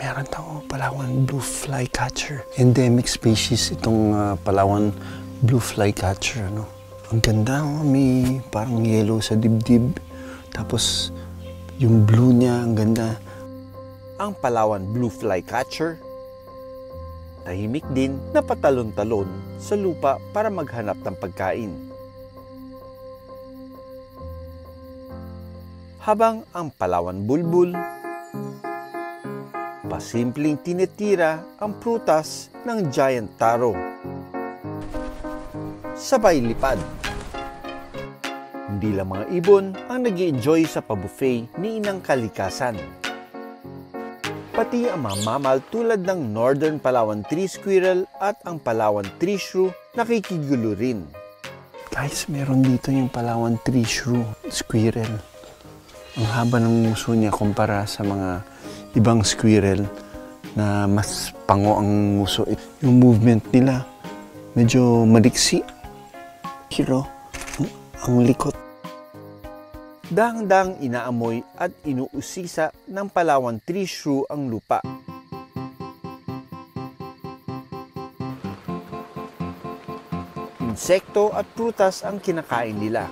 Meron daw Palawan blue flycatcher. Endemic species itong Palawan blue flycatcher. Ano? Ang ganda, may parang yellow sa dibdib. Tapos yung blue niya, ang ganda. Ang Palawan blue flycatcher, tahimik din na patalon-talon sa lupa para maghanap ng pagkain. Habang ang Palawan bulbul, pasimpleng tinitira ang prutas ng giant taro. Sabay lipad. Hindi lang mga ibon ang nag-i-enjoy sa pabuffet ni Inang Kalikasan. Pati ang mga mammal tulad ng Northern Palawan Tree Squirrel at ang Palawan Tree Shrew nakikigulo rin. Guys, meron dito yung Palawan Tree Shrew Squirrel. Ang haba ng nguso niya kumpara sa mga ibang squirrel na mas pango ang nguso. Yung movement nila medyo maliksi. Pero ang likot. Dang-dang inaamoy at inuusisa ng Palawan Tree Shrew ang lupa. Insekto at prutas ang kinakain nila.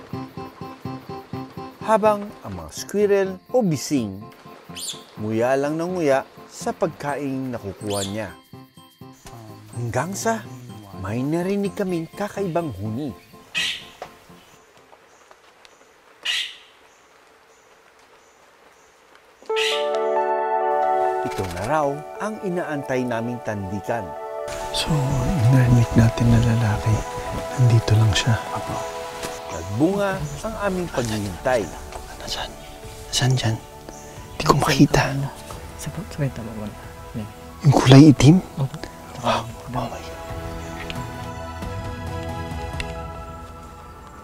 Habang ang mga squirrel o bising, nguya lang ng nguya sa pagkain nakukuha niya. Hanggang sa may narinig kaming kakaibang huni. Ito na raw ang inaantay naming tandikan. So, narinig natin na lalaki. Nandito lang siya. Nagbunga ang aming paghihintay. Nasaan? Nasaan dyan? Hindi ko makita. Sa tama mo. Yung kulay itim? Wow. Oh my God.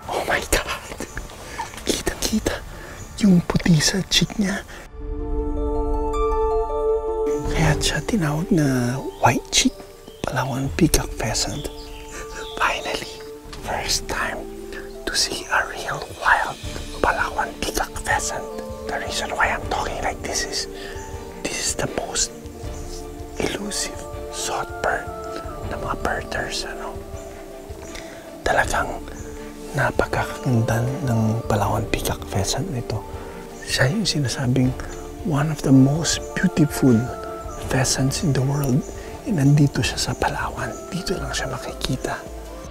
Oh my God. Kita-kita. Yung puti sa cheek niya. Kaya siya tinawag na white cheek. Palawan peacock pheasant. Finally, first time to see a real wild Palawan peacock pheasant. The reason why I'm talking like this is the most elusive sought bird ng mga birders. Talagang napakaganda ng Palawan peacock pheasant nito. Siya yung sinasabing one of the most beautiful pheasants in the world. Nandito siya sa Palawan. Dito lang siya makikita.